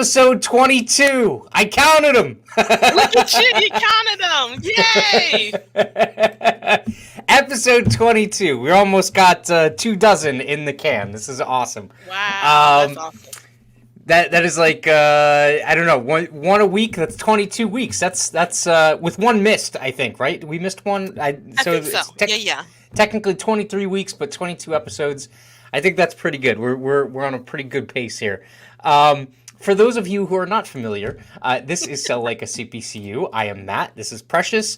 Episode 22. I counted them. Look at you counted them. Yay! Episode 22. We almost got 24 in the can. This is awesome. Wow, that's awesome. That is like I don't know, one a week. That's 22 weeks. That's with one missed, I think, right? We missed one. I think so. Yeah. Technically 23 weeks, but 22 episodes. I think that's pretty good. We're on a pretty good pace here. For those of you who are not familiar, this is Sell Like a CPCU. I am Matt. This is Precious.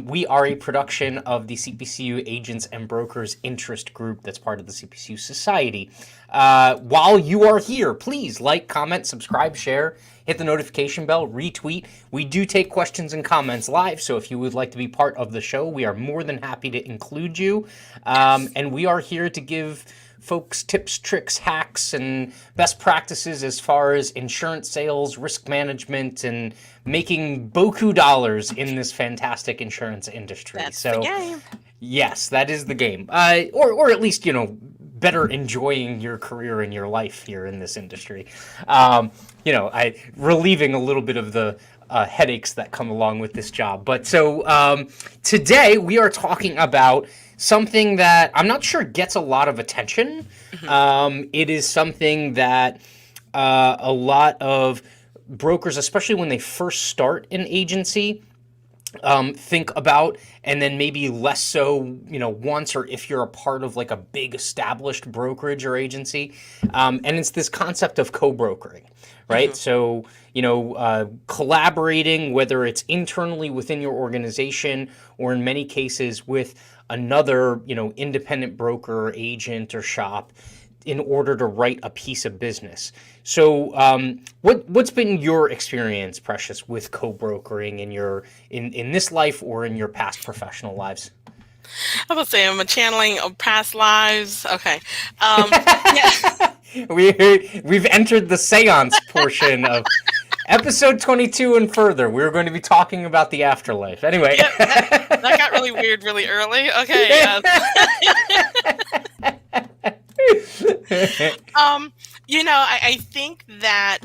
We are a production of the CPCU Agents and Brokers Interest Group that's part of the CPCU Society. While you are here, please like, comment, subscribe, share, hit the notification bell, retweet. We do take questions and comments live, so if you would like to be part of the show, we are more than happy to include you. And we are here to give folks tips, tricks, hacks, and best practices as far as insurance sales, risk management, and making boku dollars in this fantastic insurance industry. That's the game. Yes, that is the game. Or at least, better enjoying your career and your life here in this industry. Relieving a little bit of the headaches that come along with this job. But so today we are talking about something that I'm not sure gets a lot of attention. Mm-hmm. It is something that a lot of brokers, especially when they first start an agency, think about, and then maybe less so, once or if you're a part of like a big established brokerage or agency. And it's this concept of co-brokering, right? Mm-hmm. So, collaborating, whether it's internally within your organization or in many cases with another, independent broker or agent or shop in order to write a piece of business. So what's been your experience, Precious, with co-brokering in this life or in your past professional lives? I would say I'm a channeling of past lives. Okay. Yeah. We've entered the seance portion of episode 22 and further. We're going to be talking about the afterlife. Anyway. Yep, that got really weird really early. Okay. I think that,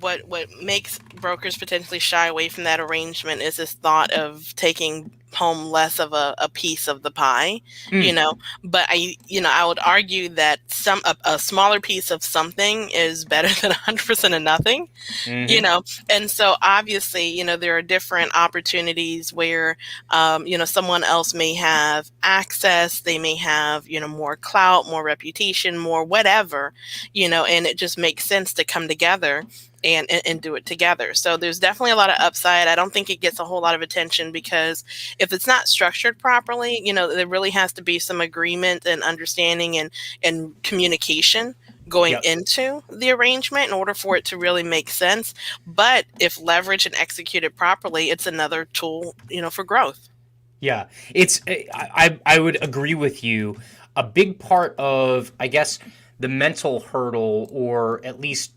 what makes brokers potentially shy away from that arrangement is this thought of taking home less of a piece of the pie, but I would argue that a smaller piece of something is better than 100% of nothing, and so obviously, there are different opportunities where, someone else may have access, they may have, more clout, more reputation, more whatever, and it just makes sense to come together and do it together. So there's definitely a lot of upside. I don't think it gets a whole lot of attention because if it's not structured properly, there really has to be some agreement and understanding and communication going into the arrangement in order for it to really make sense. But if leveraged and executed properly, it's another tool, for growth. Yeah, I would agree with you. A big part of, I guess, the mental hurdle, or at least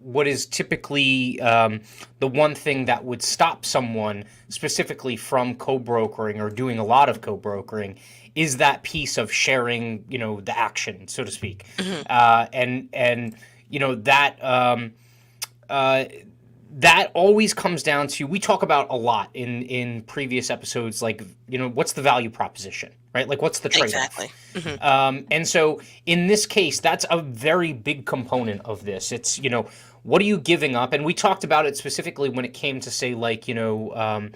what is typically the one thing that would stop someone specifically from co-brokering or doing a lot of co-brokering, is that piece of sharing, the action, so to speak. Mm-hmm. That always comes down to, we talk about a lot in previous episodes, like, what's the value proposition, right? Like, what's the trade-off? Exactly. Mm-hmm. And so in this case, that's a very big component of this. It's, what are you giving up? And we talked about it specifically when it came to, say, like, in-house,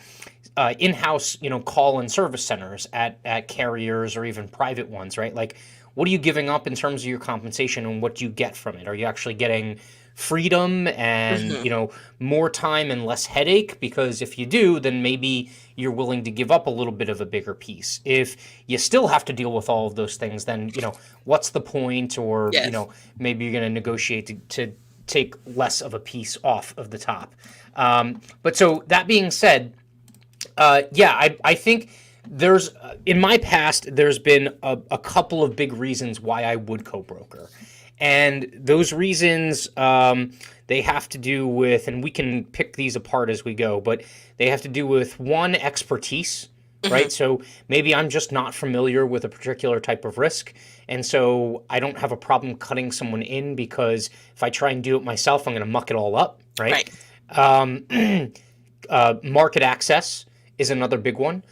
call and service centers at carriers or even private ones, right? Like, what are you giving up in terms of your compensation and what do you get from it? Are you actually getting freedom and, more time and less headache? Because if you do, then maybe you're willing to give up a little bit of a bigger piece. If you still have to deal with all of those things, then, what's the point? Or, maybe you're going to negotiate to take less of a piece off of the top. But so that being said, I think there's, in my past, there's been a couple of big reasons why I would co-broker. And those reasons, they have to do with, and we can pick these apart as we go, but they have to do with, one, expertise, Hmm. right? So maybe I'm just not familiar with a particular type of risk. And so I don't have a problem cutting someone in because if I try and do it myself, I'm going to muck it all up, right? Right. Um, Market access is another big one.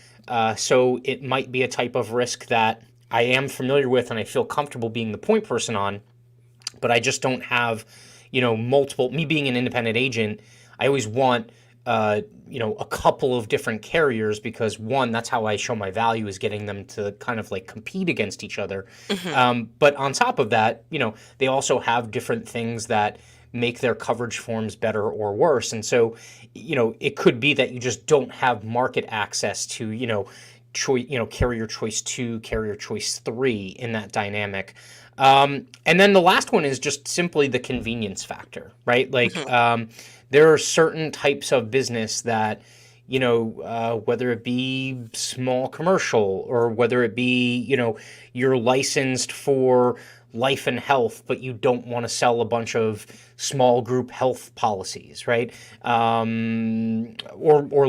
So it might be a type of risk that I am familiar with and I feel comfortable being the point person on, but I just don't have, multiple. Me being an independent agent, I always want, a couple of different carriers because one, that's how I show my value is getting them to kind of like compete against each other. Hmm. But on top of that, they also have different things that make their coverage forms better or worse. And so, it could be that you just don't have market access to, choice, carrier choice two, carrier choice three in that dynamic. And then the last one is just simply the convenience factor, right? Like, Hmm. there are certain types of business that, whether it be small commercial or whether it be, you're licensed for life and health, but you don't want to sell a bunch of small group health policies, right? Or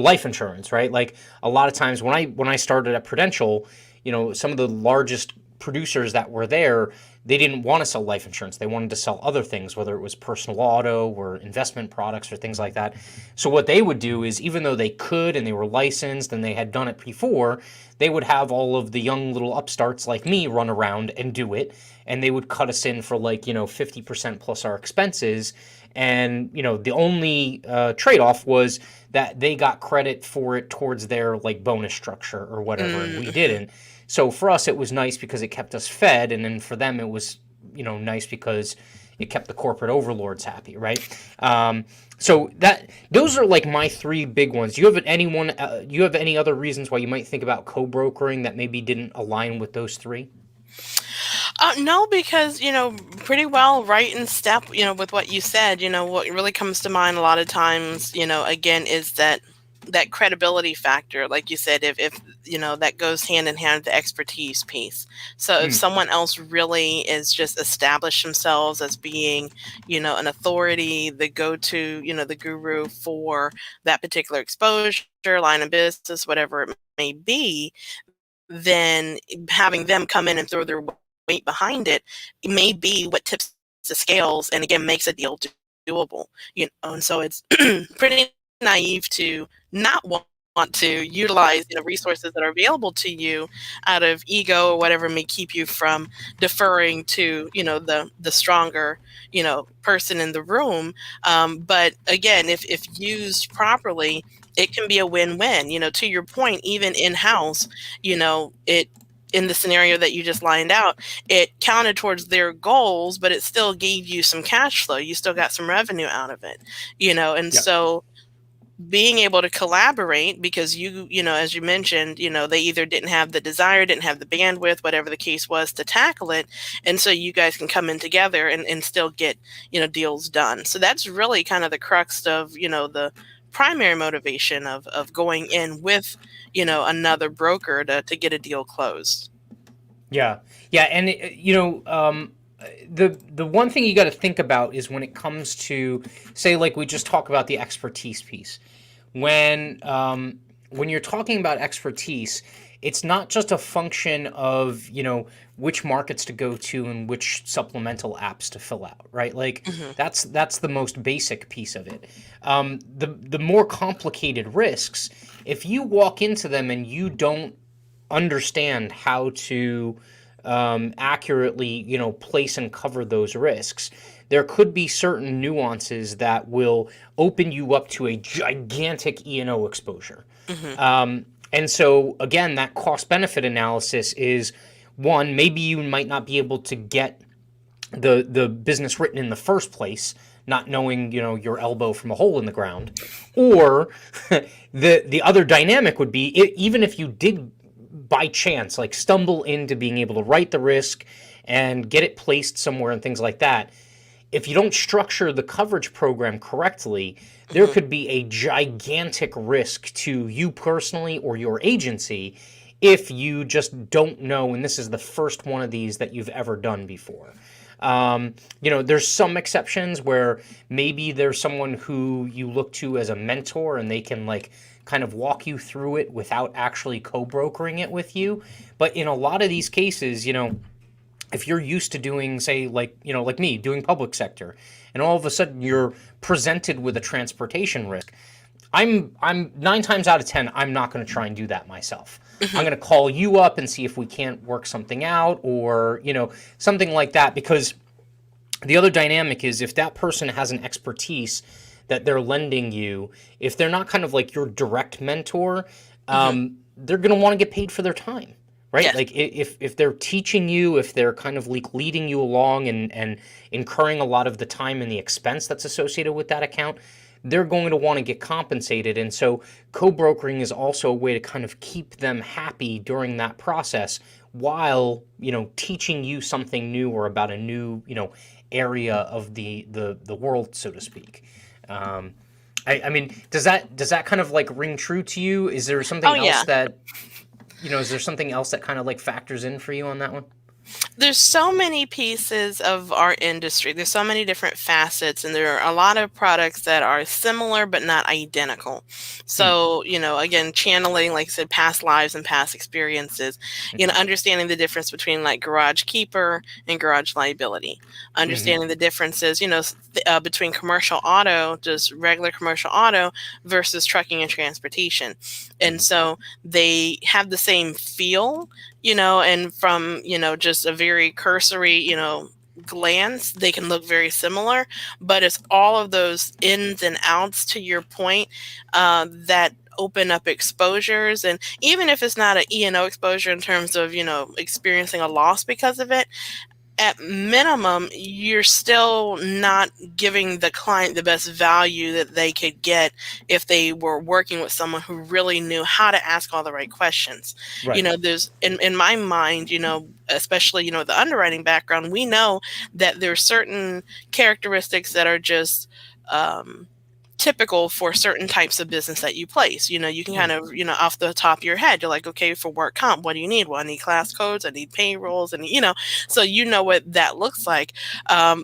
life insurance, right? Like a lot of times when I started at Prudential, some of the largest producers that were there, they didn't want to sell life insurance. They wanted to sell other things, whether it was personal auto or investment products or things like that. So what they would do is, even though they could and they were licensed and they had done it before, they would have all of the young little upstarts like me run around and do it. And they would cut us in for like, 50% plus our expenses. And, the only trade-off was that they got credit for it towards their like bonus structure or whatever, and we Hmm. didn't. So for us, it was nice because it kept us fed, and then for them, it was nice because it kept the corporate overlords happy, right? So those are like my three big ones. Do you have anyone? You have any other reasons why you might think about co-brokering that maybe didn't align with those three? No, because pretty well right in step, with what you said. What really comes to mind a lot of times, again, is that credibility factor. Like you said, if that goes hand in hand with the expertise piece. So if Mm, someone else really is just established themselves as being, an authority, the go-to, the guru for that particular exposure, line of business, whatever it may be, then having them come in and throw their weight behind it, it may be what tips the scales and again makes a deal doable. And so it's pretty naive to not want to utilize resources that are available to you out of ego or whatever may keep you from deferring to the stronger person in the room. But again, if used properly, it can be a win-win. To your point, even in-house, it in the scenario that you just lined out, it counted towards their goals, but it still gave you some cash flow. You still got some revenue out of it, and yeah. so being able to collaborate because as you mentioned, they either didn't have the desire, didn't have the bandwidth, whatever the case was, to tackle it. And so you guys can come in together and still get, deals done. So that's really kind of the crux of, the primary motivation of going in with, another broker to get a deal closed. Yeah, yeah, and the one thing you got to think about is when it comes to, say, like we just talk about the expertise piece. When you're talking about expertise, it's not just a function of which markets to go to and which supplemental apps to fill out, right? Like Hmm. that's the most basic piece of it. The more complicated risks, if you walk into them and you don't understand how to accurately, place and cover those risks, there could be certain nuances that will open you up to a gigantic E&O exposure. Hmm. And so, again, that cost benefit analysis is one, maybe you might not be able to get the business written in the first place, not knowing your elbow from a hole in the ground, or the other dynamic would be even if you did by chance like stumble into being able to write the risk and get it placed somewhere and things like that, if you don't structure the coverage program correctly, there Hmm. could be a gigantic risk to you personally or your agency if you just don't know, and this is the first one of these that you've ever done before. There's some exceptions where maybe there's someone who you look to as a mentor and they can like kind of walk you through it without actually co-brokering it with you. But in a lot of these cases, if you're used to doing, say, like me, doing public sector, and all of a sudden you're presented with a transportation risk, I'm 9 times out of 10, I'm not going to try and do that myself. I'm going to call you up and see if we can't work something out, or something like that, because the other dynamic is, if that person has an expertise that they're lending you, if they're not kind of like your direct mentor, they're going to want to get paid for their time, right? Yes. Like if they're teaching you, if they're kind of like leading you along and incurring a lot of the time and the expense that's associated with that account, they're going to want to get compensated. And so co-brokering is also a way to kind of keep them happy during that process, while teaching you something new, or about a new area of the world, so to speak. I mean, does that kind of like ring true to you? Is there something Oh, else yeah. that is there something else that kind of like factors in for you on that one? There's so many pieces of our industry. There's so many different facets, and there are a lot of products that are similar but not identical. Hmm. So, again, channeling, like I said, past lives and past experiences, understanding the difference between like garage keeper and garage liability, Hmm. understanding the differences, between commercial auto, just regular commercial auto, versus trucking and transportation. And Hmm. so they have the same feel, and from, just a very cursory, glance, they can look very similar, but it's all of those ins and outs, to your point, that open up exposures. And even if it's not an E&O exposure in terms of, experiencing a loss because of it, at minimum, you're still not giving the client the best value that they could get if they were working with someone who really knew how to ask all the right questions. Right. There's in my mind, especially, the underwriting background, we know that there's certain characteristics that are just typical for certain types of business that you place. You can Hmm. kind of, off the top of your head, you're like, okay, for work comp, what do you need? Well, I need class codes, I need payrolls, and so what that looks like,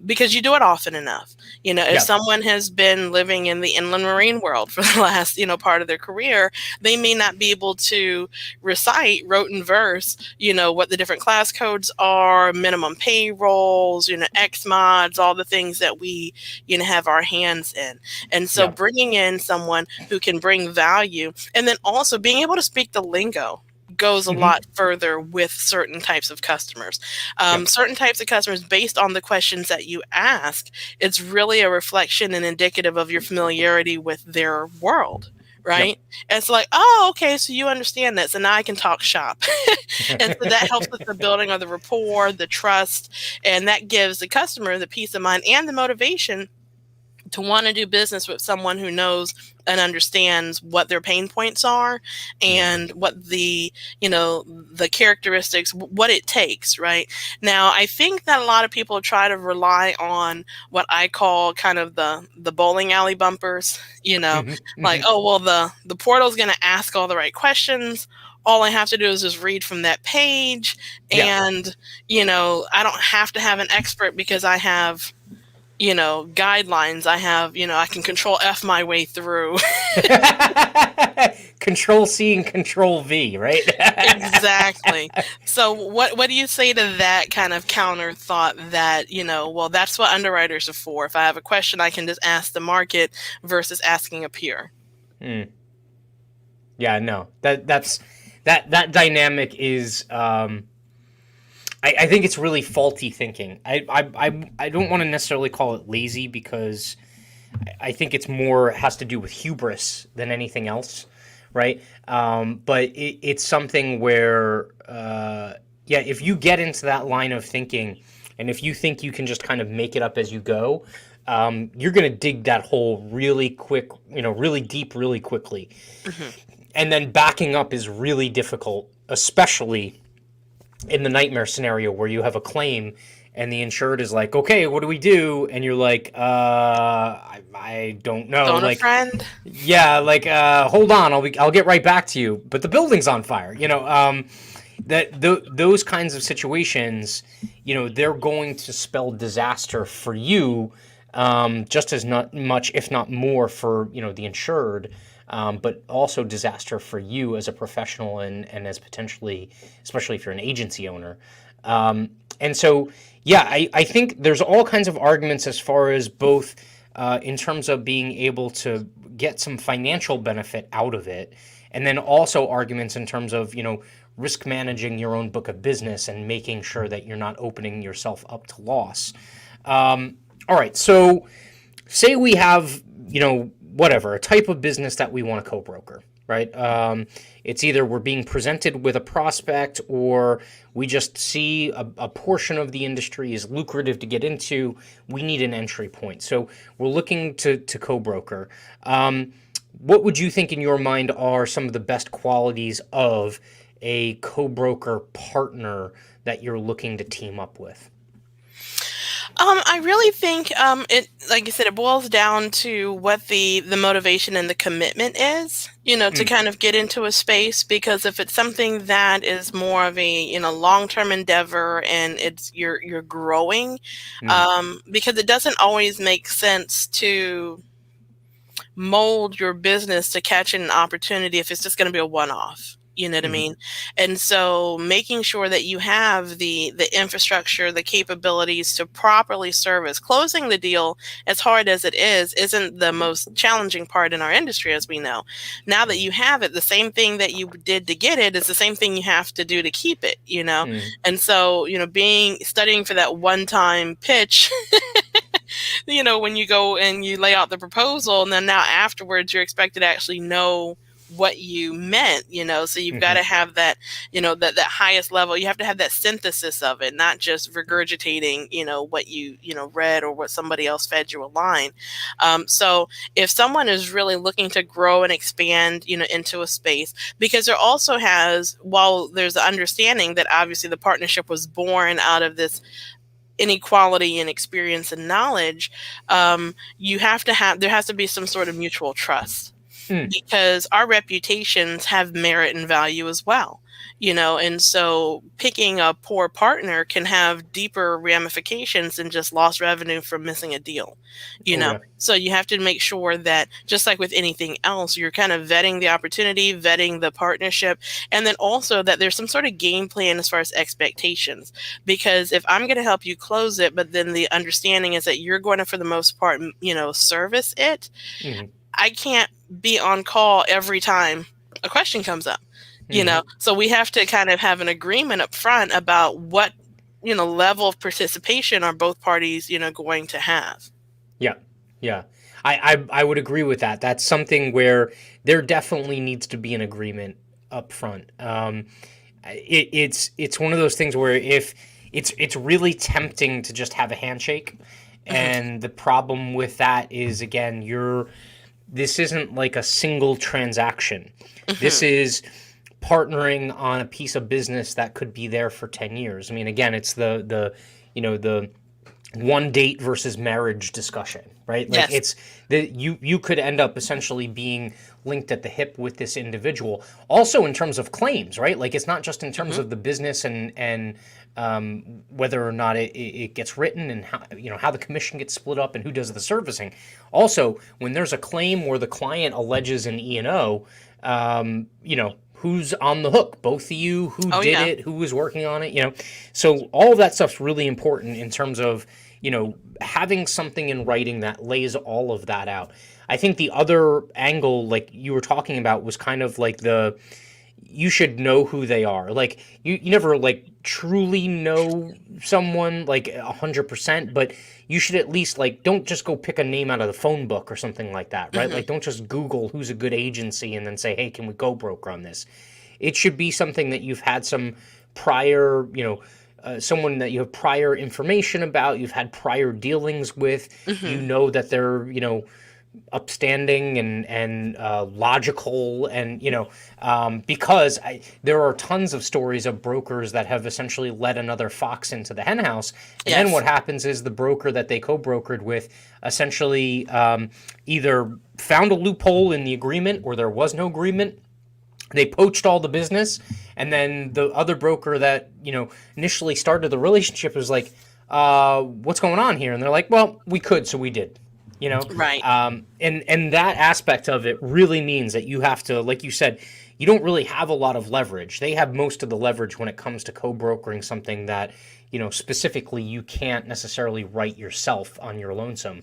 because you do it often enough. If Yeah. someone has been living in the inland marine world for the last, part of their career, they may not be able to recite rote and verse, what the different class codes are, minimum payrolls, X mods, all the things that we, have our hands in. And so Yeah. bringing in someone who can bring value, and then also being able to speak the lingo, goes a Hmm. lot further with certain types of customers. Yep. Certain types of customers, based on the questions that you ask, it's really a reflection and indicative of your familiarity with their world. Yep. Right. And it's like, oh, okay, so you understand that. So now I can talk shop. And so that helps with the building of the rapport, the trust, and that gives the customer the peace of mind and the motivation to want to do business with someone who knows and understands what their pain points are, Hmm. and what the characteristics, what it takes. Right now, I think that a lot of people try to rely on what I call kind of the bowling alley bumpers. Hmm. Like, Hmm. oh, well, the portal's going to ask all the right questions, all I have to do is just read from that page, Yeah. and I don't have to have an expert, because I have guidelines. I have, I can control F my way through. Control C and Control V, right? Exactly. So what do you say to that kind of counter thought, that, well, that's what underwriters are for. If I have a question, I can just ask the market versus asking a peer. Mm. Yeah, no. That dynamic is I think it's really faulty thinking. I don't want to necessarily call it lazy, because I think it's more has to do with hubris than anything else, right? But it's something where, yeah, if you get into that line of thinking, and if you think you can just kind of make it up as you go, you're going to dig that hole really quick, really deep, really quickly. Hmm. And then backing up is really difficult, especially in the nightmare scenario where you have a claim and the insured is like, okay, what do we do? And you're like, I don't know. Phone a Like, friend. yeah, like, hold on, I'll get right back to you. But the building's on fire. Those kinds of situations, they're going to spell disaster for you, just as not much, if not more, for the insured. but also disaster for you as a professional and as potentially, especially if you're an agency owner. And so, yeah, I think there's all kinds of arguments as far as both in terms of being able to get some financial benefit out of it, and then also arguments in terms of, risk managing your own book of business and making sure that you're not opening yourself up to loss. All right, so say we have, whatever, a type of business that we want to co-broker, right? It's either we're being presented with a prospect or we just see a portion of the industry is lucrative to get into. We need an entry point. So we're looking to co-broker. What would you think in your mind are some of the best qualities of a co-broker partner that you're looking to team up with? I really think it, like you said, it boils down to what the motivation and the commitment is, to Mm, kind of get into a space. Because if it's something that is more of a, long-term endeavor and you're growing, mm, because it doesn't always make sense to mold your business to catch an opportunity if it's just going to be a one-off. You know what I mm, mean? And so making sure that you have the infrastructure, the capabilities to properly service. Closing the deal, as hard as it is, isn't the most challenging part in our industry, as we know. Now that you have it, the same thing that you did to get it is the same thing you have to do to keep it. mm, And so, being studying for that one-time pitch, when you go and you lay out the proposal, and then now afterwards you're expected to actually know what you meant. So you've got mm, to have that, that highest level. You have to have that synthesis of it, not just regurgitating, what you read or what somebody else fed you a line. So if someone is really looking to grow and expand, into a space, because there also has, while there's the understanding that obviously the partnership was born out of this inequality in experience and knowledge, there has to be some sort of mutual trust, mm. because our reputations have merit and value as well. And so picking a poor partner can have deeper ramifications than just lost revenue from missing a deal. Oh, yeah. So you have to make sure that, just like with anything else, you're kind of vetting the opportunity, vetting the partnership, and then also that there's some sort of game plan as far as expectations. Because if I'm going to help you close it, but then the understanding is that you're going to, for the most part, service it, Mm, I can't be on call every time a question comes up. mm. So we have to kind of have an agreement up front about what, level of participation are both parties, going to have. Yeah, yeah. I would agree with that. That's something where there definitely needs to be an agreement up front. It's one of those things where if it's really tempting to just have a handshake, Hmm. and the problem with that is, again, this isn't like a single transaction. This Hmm. is partnering on a piece of business that could be there for 10 years. I mean, again, it's the one date versus marriage discussion, right? Like Yes. it's you could end up essentially being linked at the hip with this individual. Also in terms of claims, right? Like it's not just in terms Hmm. of the business and whether or not it gets written and how the commission gets split up and who does the servicing. Also, when there's a claim where the client alleges an E&O, who's on the hook? Both of you, who Oh did yeah. it, who was working on it. So all of that stuff's really important in terms of having something in writing that lays all of that out. I think the other angle, like you were talking about, was kind of like you should know who they are. Like you never like truly know someone like 100%, but you should at least like don't just go pick a name out of the phone book or something like that, right? Hmm. Like don't just Google who's a good agency and then say, hey, can we go broker on this? It should be something that you've had some prior, someone that you have prior information about, you've had prior dealings with, Hmm. that they're, upstanding and logical, and because there are tons of stories of brokers that have essentially let another fox into the henhouse, and then Yes. what happens is the broker that they co-brokered with essentially either found a loophole in the agreement or there was no agreement. They poached all the business, and then the other broker that initially started the relationship was like, what's going on here? And they're like, well, we could, so we did. you know. Right. And that aspect of it really means that you have to, like you said, you don't really have a lot of leverage. They have most of the leverage when it comes to co-brokering something that, specifically you can't necessarily write yourself on your lonesome.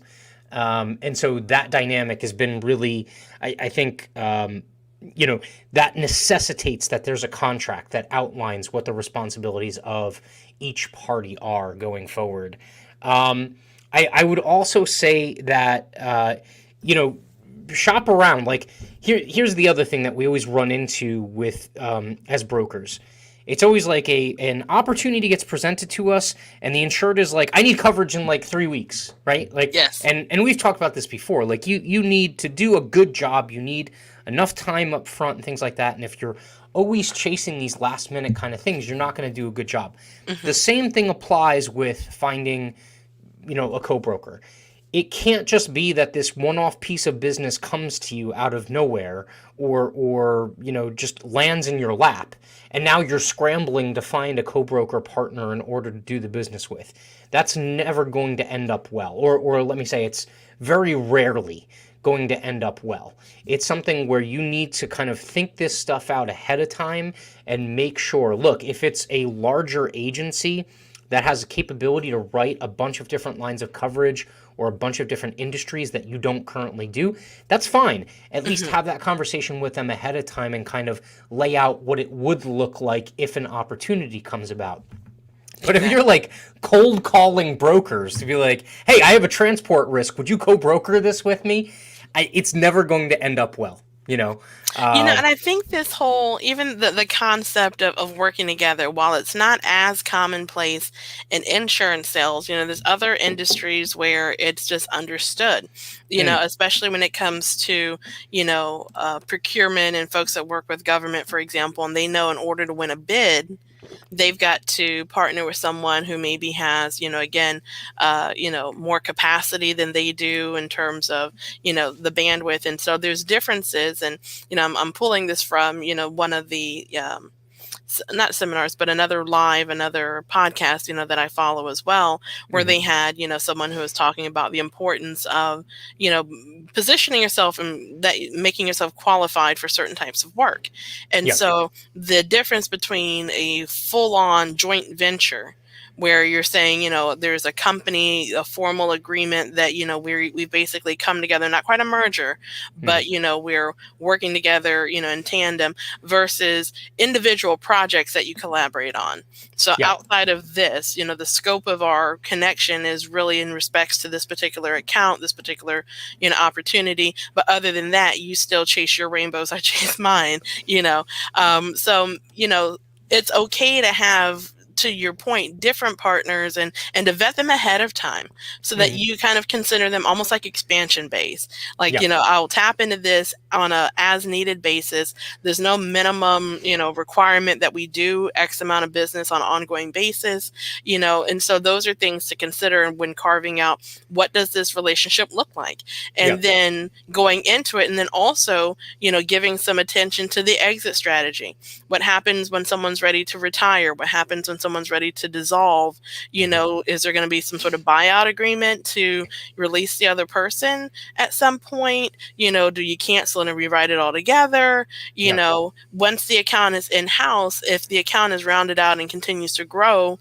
And so that dynamic has been really, I think, you know, that necessitates that there's a contract that outlines what the responsibilities of each party are going forward. I would also say that, you know, shop around. Like, here's the other thing that we always run into with, as brokers. It's always like an opportunity gets presented to us, and the insured is like, I need coverage in like 3 weeks, right? Like, Yes. and we've talked about this before. Like, you need to do a good job. You need enough time up front and things like that. And if you're always chasing these last minute kind of things, you're not going to do a good job. The Hmm. same thing applies with finding, a co-broker. It can't just be that this one-off piece of business comes to you out of nowhere, or just lands in your lap, and now you're scrambling to find a co-broker partner in order to do the business with. That's never going to end up well, or let me say, it's very rarely going to end up well. It's something where you need to kind of think this stuff out ahead of time and make sure. Look, if it's a larger agency that has a capability to write a bunch of different lines of coverage or a bunch of different industries that you don't currently do, that's fine. At least Hmm. have that conversation with them ahead of time and kind of lay out what it would look like if an opportunity comes about. But if you're Exactly. like cold calling brokers to be like, hey, I have a transport risk, would you co-broker this with me? It's never going to end up well, you know? Uh, And I think this whole, even the concept of working together, while it's not as commonplace in insurance sales, there's other industries where it's just understood, mm, especially when it comes to, procurement and folks that work with government, for example, and they know in order to win a bid, they've got to partner with someone who maybe has, again, more capacity than they do in terms of, the bandwidth. And so there's differences. And, I'm pulling this from, one of the, not seminars, but another podcast, that I follow as well, where mhm. they had, someone who was talking about the importance of, you know, positioning yourself and that making yourself qualified for certain types of work. And Yeah. so the difference between a full on joint venture where you're saying, there's a company, a formal agreement that, we've basically come together, not quite a merger, Mhm. but, we're working together, in tandem versus individual projects that you collaborate on. So Yeah. outside of this, the scope of our connection is really in respects to this particular account, this particular, opportunity. But other than that, you still chase your rainbows, I chase mine, So, it's okay to have, to your point, different partners and to vet them ahead of time so that Mhm. you kind of consider them almost like expansion base. Like, Yeah. I'll tap into this on a as needed basis. There's no minimum, requirement that we do X amount of business on an ongoing basis, and so those are things to consider when carving out what does this relationship look like, Yeah. and then going into it, and then also, giving some attention to the exit strategy. What happens when someone's ready to retire? What happens when someone's ready to dissolve? Mhm. Is there going to be some sort of buyout agreement to release the other person at some point? Do you cancel and rewrite it all together? Yeah. Once the account is in house, if the account is rounded out and continues to grow,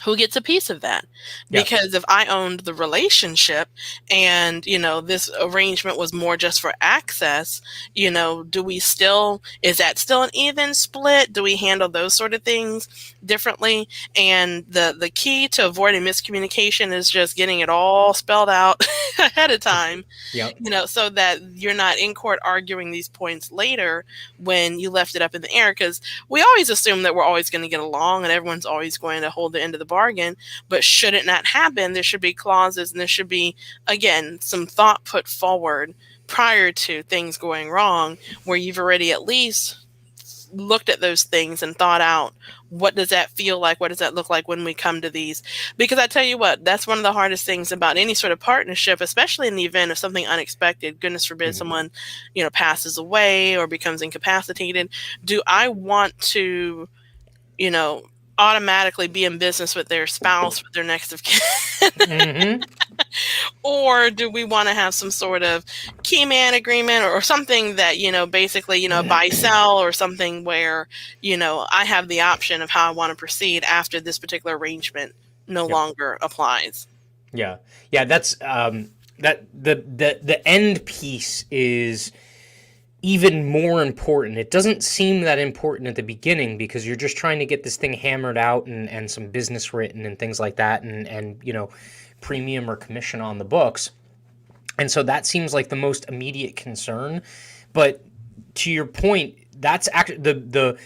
who gets a piece of that? Yes. Because if I owned the relationship and, this arrangement was more just for access, is that still an even split? Do we handle those sort of things differently? And the key to avoiding miscommunication is just getting it all spelled out ahead of time, Yeah. so that you're not in court arguing these points later when you left it up in the air. Because we always assume that we're always going to get along and everyone's always going to hold the end of the bargain. But should it not happen, there should be clauses and there should be, again, some thought put forward prior to things going wrong, where you've already at least looked at those things and thought out, what does that feel like? What does that look like when we come to these? Because I tell you what, that's one of the hardest things about any sort of partnership, especially in the event of something unexpected. Goodness forbid Mhm. someone, passes away or becomes incapacitated. Do I want to, you know, automatically be in business with their spouse, with their next of kin? Mhm. Or do we want to have some sort of key man agreement or something that, basically, buy sell or something where, I have the option of how I want to proceed after this particular arrangement no Yep. longer applies. Yeah. Yeah. That's that the end piece is even more important. It doesn't seem that important at the beginning because you're just trying to get this thing hammered out and some business written and things like that and premium or commission on the books. And so that seems like the most immediate concern. But to your point, that's actually the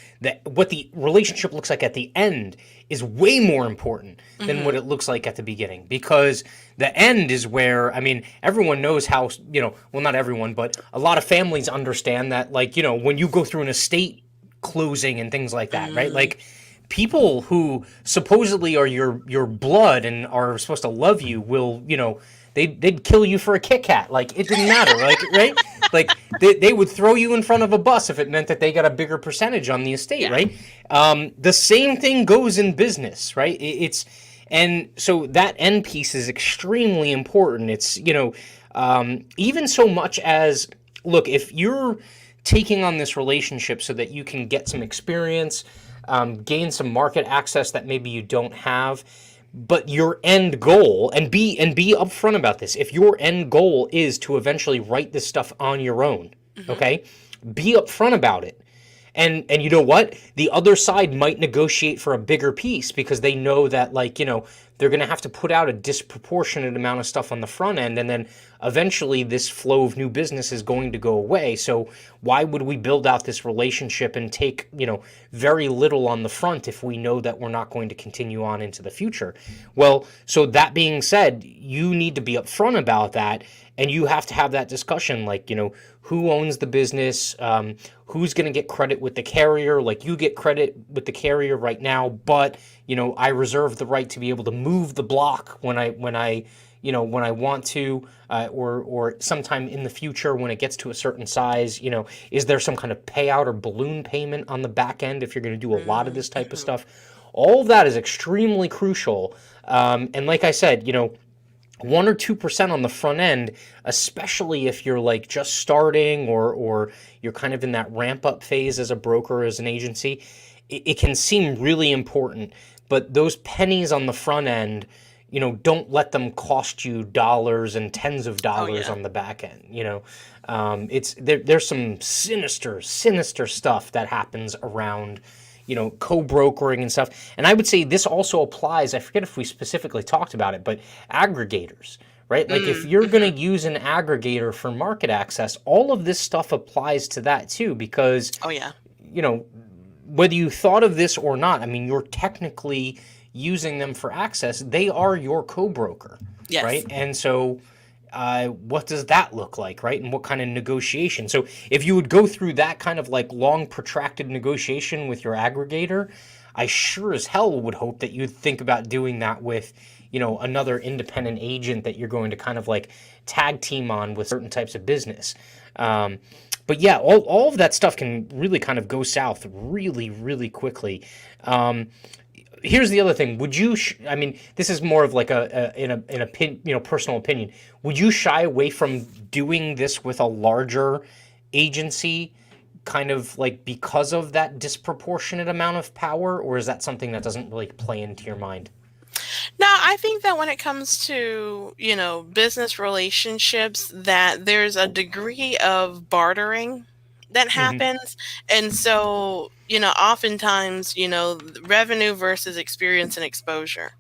what the relationship looks like at the end is way more important than what it looks like at the beginning, because the end is where, I mean, everyone knows how, well, not everyone, but a lot of families understand that, like, when you go through an estate closing and things like that, right? Like, people who supposedly are your blood and are supposed to love you will, they'd kill you for a Kit Kat. Like, it didn't matter, like, right? Like, they would throw you in front of a bus if it meant that they got a bigger percentage on the estate, Yeah. right? The same thing goes in business, right? And so that end piece is extremely important. It's, even so much as, look, if you're taking on this relationship so that you can get some experience, gain some market access that maybe you don't have, but your end goal, and be upfront about this. If your end goal is to eventually write this stuff on your own, okay, be upfront about it. And you know what? The other side might negotiate for a bigger piece because they know that, like, they're going to have to put out a disproportionate amount of stuff on the front end, and then eventually this flow of new business is going to go away. So why would we build out this relationship and take, very little on the front if we know that we're not going to continue on into the future? Well, so that being said, you need to be upfront about that, and you have to have that discussion, like, who owns the business, who's going to get credit with the carrier. Like, you get credit with the carrier right now, but I reserve the right to be able to move the block when I want to, or sometime in the future when it gets to a certain size. Is there some kind of payout or balloon payment on the back end if you're going to do a lot of this type of stuff? All of that is extremely crucial. And like I said, 1 or 2% on the front end, especially if you're like just starting, or you're kind of in that ramp up phase as a broker, as an agency, it can seem really important. But those pennies on the front end, don't let them cost you dollars and tens of dollars yeah. on the back end. There's some sinister stuff that happens around, co-brokering and stuff. And I would say this also applies, I forget if we specifically talked about it, but aggregators, right? Like, if you're going to use an aggregator for market access, all of this stuff applies to that too, because, Oh yeah. Whether you thought of this or not, I mean, you're technically using them for access. They are your co-broker, Yes. right? And so what does that look like, right? And what kind of negotiation? So if you would go through that kind of like long protracted negotiation with your aggregator, I sure as hell would hope that you'd think about doing that with, another independent agent that you're going to kind of like tag team on with certain types of business. But yeah, all of that stuff can really kind of go south really, really quickly. Here's the other thing. Would you? I mean, this is more of like personal opinion. Would you shy away from doing this with a larger agency, kind of like because of that disproportionate amount of power, or is that something that doesn't really play into your mind? No, I think that when it comes to, business relationships, that there's a degree of bartering that Hmm. happens. And so, oftentimes, revenue versus experience and exposure.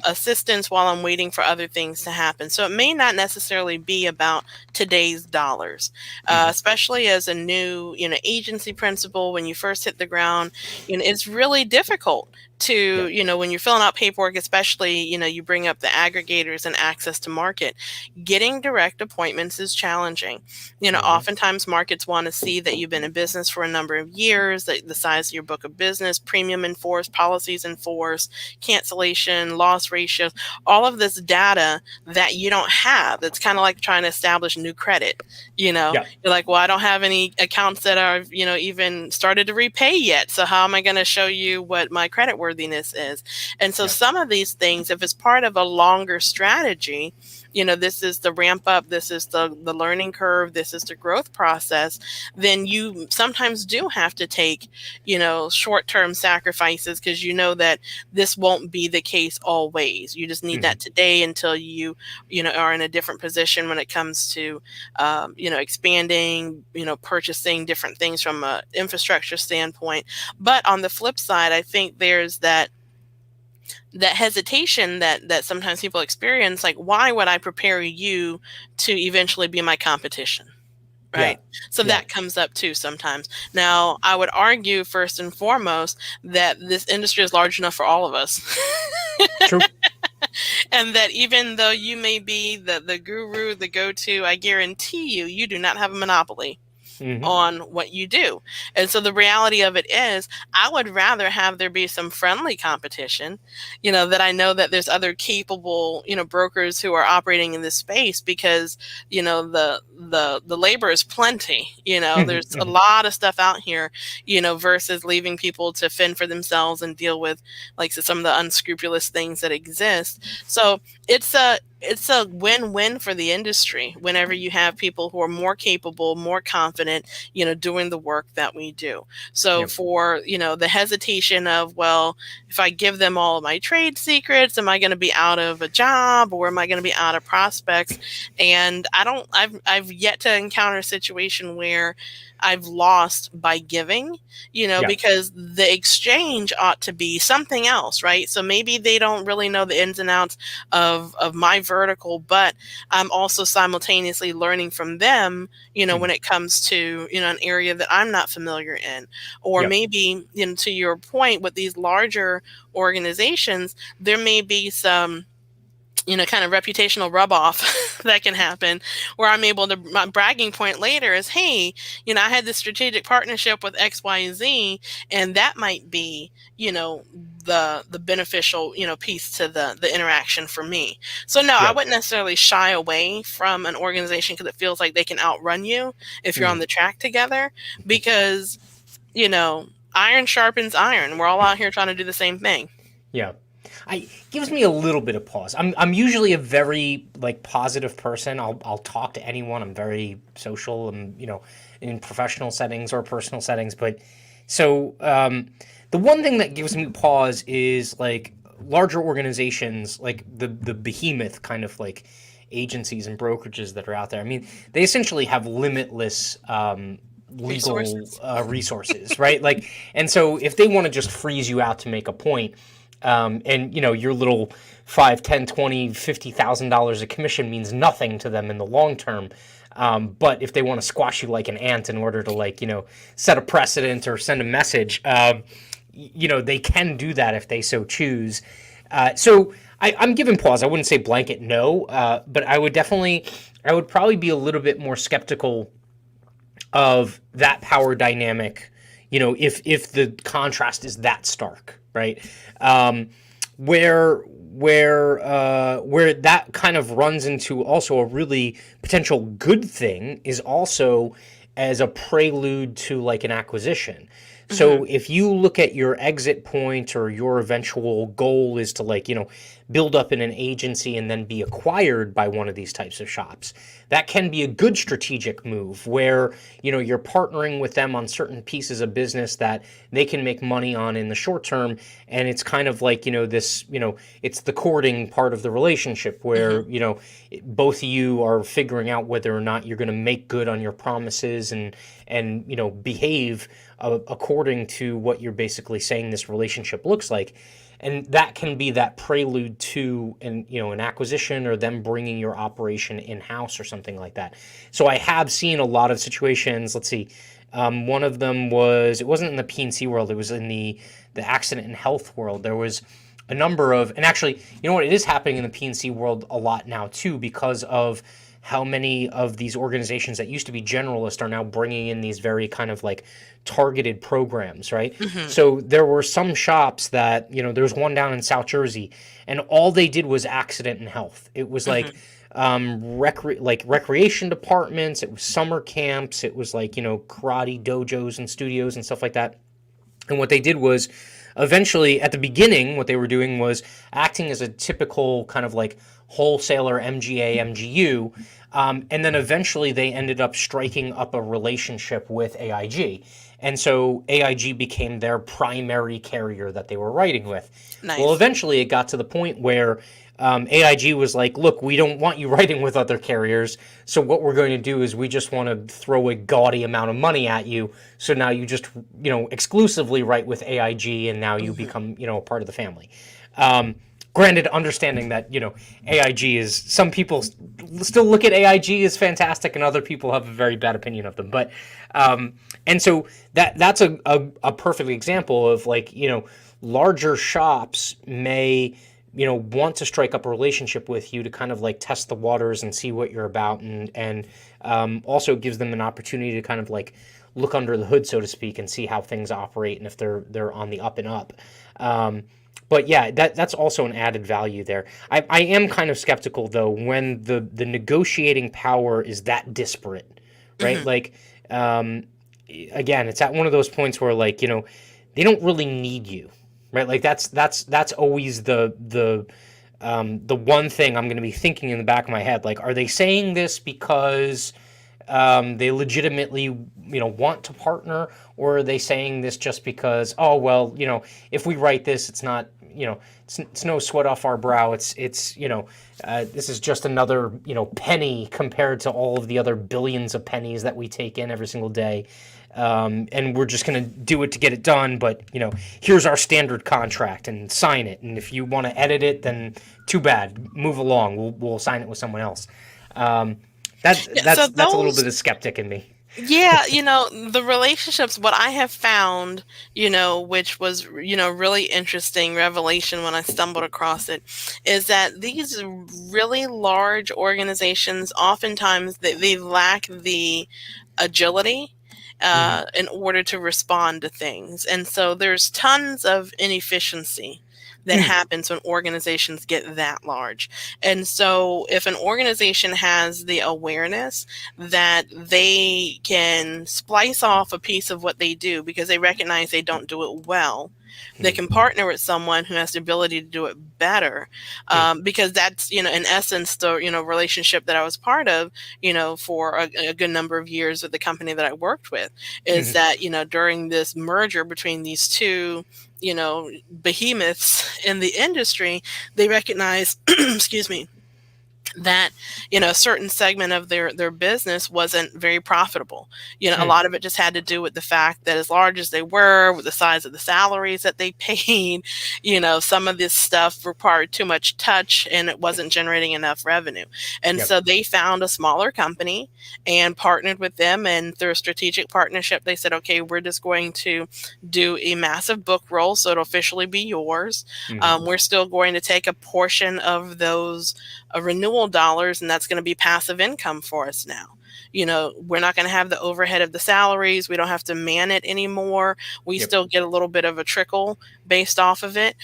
Assistance while I'm waiting for other things to happen. So it may not necessarily be about today's dollars, especially as a new, agency principal. When you first hit the ground, it's really difficult to, Yep. when you're filling out paperwork, especially, you bring up the aggregators and access to market. Getting direct appointments is challenging. Hmm. Oftentimes markets want to see that you've been in business for a number of years, the size of your book of business, premium in force, policies in force, cancellation, loss ratios, all of this data that you don't have. It's kind of like trying to establish new credit. You're like, well, I don't have any accounts that are, even started to repay yet. So how am I going to show you what my credit worthiness is? And so some of these things, if it's part of a longer strategy, this is the ramp up, this is the learning curve, this is the growth process, then you sometimes do have to take, short-term sacrifices, because that this won't be the case always. You just need that today until you are in a different position when it comes to, expanding, purchasing different things from an infrastructure standpoint. But on the flip side, I think there's that hesitation that sometimes people experience, like, why would I prepare you to eventually be my competition? Right. So that comes up too sometimes. Now, I would argue first and foremost that this industry is large enough for all of us. True. And that even though you may be the guru, the go-to, I guarantee you do not have a monopoly on what you do. And so the reality of it is, I would rather have there be some friendly competition, that I know that there's other capable, brokers who are operating in this space, because, the labor is plenty, there's a lot of stuff out here, versus leaving people to fend for themselves and deal with, like, some of the unscrupulous things that exist. So it's a win-win for the industry whenever you have people who are more capable, more confident, doing the work that we do. So for, the hesitation of, well, if I give them all of my trade secrets, am I going to be out of a job, or am I going to be out of prospects? And I've yet to encounter a situation where I've lost by giving, because the exchange ought to be something else, right? So maybe they don't really know the ins and outs of my vertical, but I'm also simultaneously learning from them, when it comes to, an area that I'm not familiar in. Or maybe, to your point, with these larger organizations, there may be some kind of reputational rub off that can happen, where I'm able to, my bragging point later is, hey, I had this strategic partnership with XYZ, and that might be, the beneficial, piece to the interaction for me. So no, I wouldn't necessarily shy away from an organization because it feels like they can outrun you if you're on the track together, because, iron sharpens iron. We're all out here trying to do the same thing. Yeah. It gives me a little bit of pause. I'm usually a very, like, positive person. I'll talk to anyone. I'm very social, and in professional settings or personal settings. But so the one thing that gives me pause is, like, larger organizations, like the behemoth kind of, like, agencies and brokerages that are out there. I mean, they essentially have limitless legal resources, right? Like, and so if they want to just freeze you out to make a point. And your little $5, $10, $20, $50,000 of commission means nothing to them in the long term. But if they want to squash you like an ant in order to, like, set a precedent or send a message, they can do that if they so choose. So I'm giving pause. I wouldn't say blanket no, but I would probably be a little bit more skeptical of that power dynamic, if the contrast is that stark. Right, where that kind of runs into also a really potential good thing is also as a prelude to, like, an acquisition. So if you look at your exit point, or your eventual goal is to, like, build up in an agency and then be acquired by one of these types of shops, that can be a good strategic move where, you're partnering with them on certain pieces of business that they can make money on in the short term. And it's kind of like, this, it's the courting part of the relationship where, both of you are figuring out whether or not you're going to make good on your promises and behave according to what you're basically saying this relationship looks like. And that can be that prelude to an acquisition, or them bringing your operation in-house or something like that. So I have seen a lot of situations. Let's see. One of them it wasn't in the P&C world. It was in the accident and health world. There was a number of, and actually, it is happening in the P&C world a lot now too, because of how many of these organizations that used to be generalist are now bringing in these very kind of, like, targeted programs, right? Hmm. So there were some shops that, there's one down in South Jersey, and all they did was accident and health. It was like Hmm. recreation departments, it was summer camps, it was like, karate dojos and studios and stuff like that. And what they did was, eventually, at the beginning, what they were doing was acting as a typical kind of like wholesaler MGA, MGU. And then eventually they ended up striking up a relationship with AIG. And so AIG became their primary carrier that they were writing with. Well, Nice. eventually it got to the point where AIG was like, look, we don't want you writing with other carriers. So what we're going to do is we just want to throw a gaudy amount of money at you. So now you just, exclusively write with AIG, and now you Hmm. become, a part of the family. Granted, understanding that, AIG is, some people still look at AIG as fantastic, and other people have a very bad opinion of them. But, and so that's a perfect example of, like, larger shops may, want to strike up a relationship with you to kind of like test the waters and see what you're about, and also gives them an opportunity to kind of like look under the hood, so to speak, and see how things operate and if they're on the up and up. But yeah, that's also an added value there. I am kind of skeptical though when the negotiating power is that disparate, right? Hmm. Like, um, again, it's at one of those points where, like, they don't really need you, right? Like that's always the one thing I'm going to be thinking in the back of my head. Like, are they saying this because they legitimately, want to partner, or are they saying this just because, oh well, if we write this, it's not, it's no sweat off our brow. It's this is just another, penny compared to all of the other billions of pennies that we take in every single day. And we're just going to do it to get it done. But, here's our standard contract, and sign it. And if you want to edit it, then too bad. Move along. We'll sign it with someone else. Um, that's Yeah, so that's a little bit those, of skeptic in me. yeah, the relationships, what I have found, which was, really interesting revelation when I stumbled across it, is that these really large organizations, oftentimes they lack the agility Hmm. in order to respond to things. And so there's tons of inefficiency that Hmm. happens when organizations get that large. And so if an organization has the awareness that they can splice off a piece of what they do because they recognize they don't do it well, they can partner with someone who has the ability to do it better, because that's, in essence, the, relationship that I was part of, for a good number of years with the company that I worked with, is Hmm. that, during this merger between these two, behemoths in the industry, they recognize, excuse me, that, a certain segment of their business wasn't very profitable. A Hmm. lot of it just had to do with the fact that, as large as they were, with the size of the salaries that they paid, some of this stuff required too much touch and it wasn't generating enough revenue. And Yep. so they found a smaller company and partnered with them, and through a strategic partnership they said, okay, we're just going to do a massive book roll, so it'll officially be yours. Hmm. We're still going to take a portion of those renewal dollars, and that's going to be passive income for us now. We're not going to have the overhead of the salaries. We don't have to man it anymore. We Yep. still get a little bit of a trickle based off of it.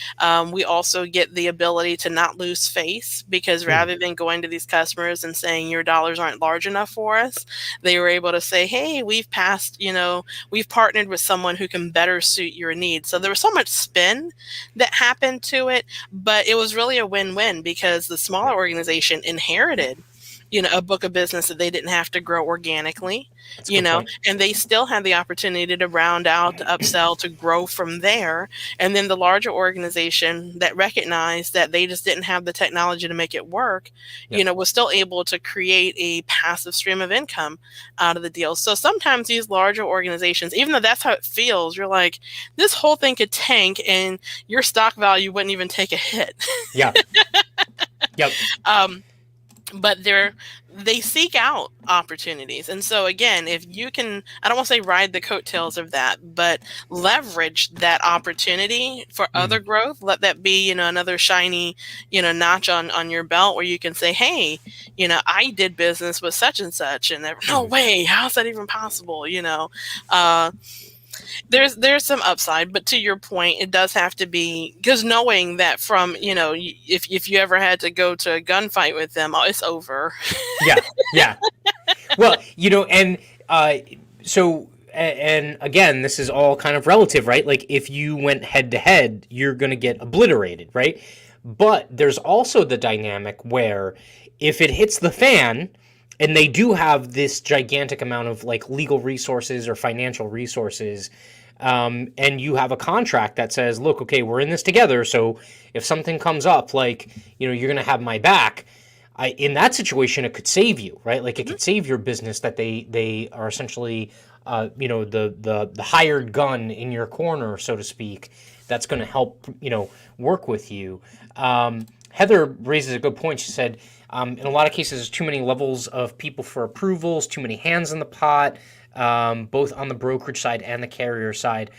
We also get the ability to not lose face, because Hmm. rather than going to these customers and saying your dollars aren't large enough for us, they were able to say, hey, we've partnered with someone who can better suit your needs. So there was so much spin that happened to it, but it was really a win-win, because the smaller Yep. organization inherited, a book of business that they didn't have to grow organically, That's a good point. and they still had the opportunity to round out, to upsell, to grow from there. And then the larger organization that recognized that they just didn't have the technology to make it work, Yep. was still able to create a passive stream of income out of the deal. So sometimes these larger organizations, even though that's how it feels, you're like, this whole thing could tank and your stock value wouldn't even take a hit. Yeah. Yep. um, but they seek out opportunities. And so again, if you can, I don't want to say ride the coattails of that, but leverage that opportunity for other Hmm. growth, let that be, another shiny, notch on your belt, where you can say, hey, I did business with such and such, and no Hmm. way, how's that even possible? uh There's some upside, but to your point, it does have to be, because knowing that from, if you ever had to go to a gunfight with them, oh, it's over. Yeah, yeah. Well, and uh, so and again, this is all kind of relative, right? Like if you went head to head, you're going to get obliterated, right? But there's also the dynamic where if it hits the fan and they do have this gigantic amount of like legal resources or financial resources, and you have a contract that says, look, okay, we're in this together. So if something comes up, like, you're going to have my back. In that situation, it could save you, right? Like it could save your business that they are essentially, the hired gun in your corner, so to speak. That's going to help, work with you. Heather raises a good point. She said, in a lot of cases, there's too many levels of people for approvals, too many hands in the pot, both on the brokerage side and the carrier side.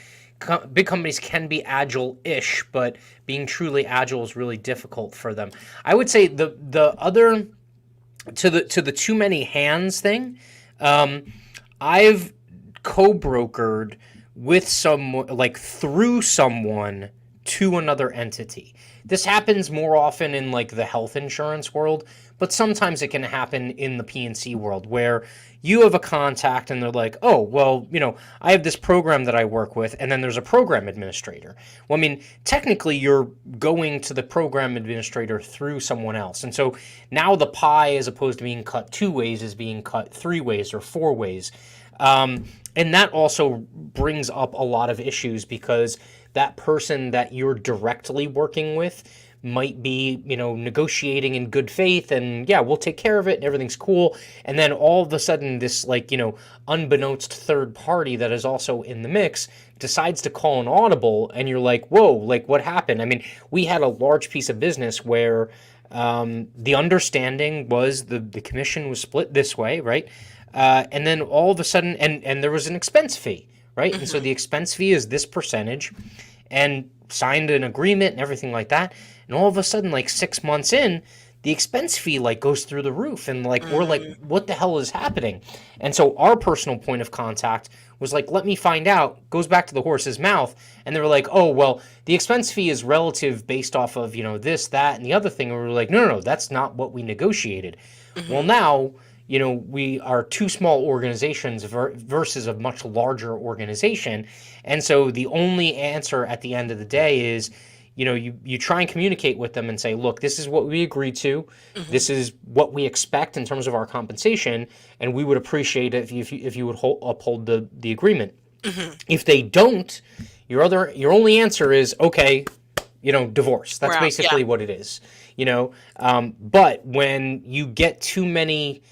Big companies can be agile-ish, but being truly agile is really difficult for them. I would say the other to the too many hands thing. I've co-brokered with someone, like through someone to another entity. This happens more often in like the health insurance world, but sometimes it can happen in the P&C world where you have a contact and they're like, oh, well, I have this program that I work with, and then there's a program administrator. Well, I mean, technically you're going to the program administrator through someone else. And so now the pie, as opposed to being cut 2 ways, is being cut 3 ways or 4 ways. And that also brings up a lot of issues because that person that you're directly working with might be, negotiating in good faith and yeah, we'll take care of it and everything's cool. And then all of a sudden this unbeknownst third party that is also in the mix decides to call an audible and you're like, whoa, like what happened? I mean, we had a large piece of business where the understanding was the commission was split this way, right? And then all of a sudden, and there was an expense fee, right? Mm-hmm. And so the expense fee is this percentage, and signed an agreement and everything like that. And all of a sudden, like 6 months in, the expense fee like goes through the roof, and like we're like, what the hell is happening? And so our personal point of contact was like, let me find out. Goes back to the horse's mouth, and they were like, oh well, the expense fee is relative based off of this, that, and the other thing. And we were like, no, that's not what we negotiated. Mm-hmm. Well, now we are 2 small organizations versus a much larger organization. And so the only answer at the end of the day is, you try and communicate with them and say, look, this is what we agreed to. Mm-hmm. This is what we expect in terms of our compensation. And we would appreciate it if you would uphold the agreement. Mm-hmm. If they don't, your only answer is, okay, divorce. That's basically what it is, but when you get too many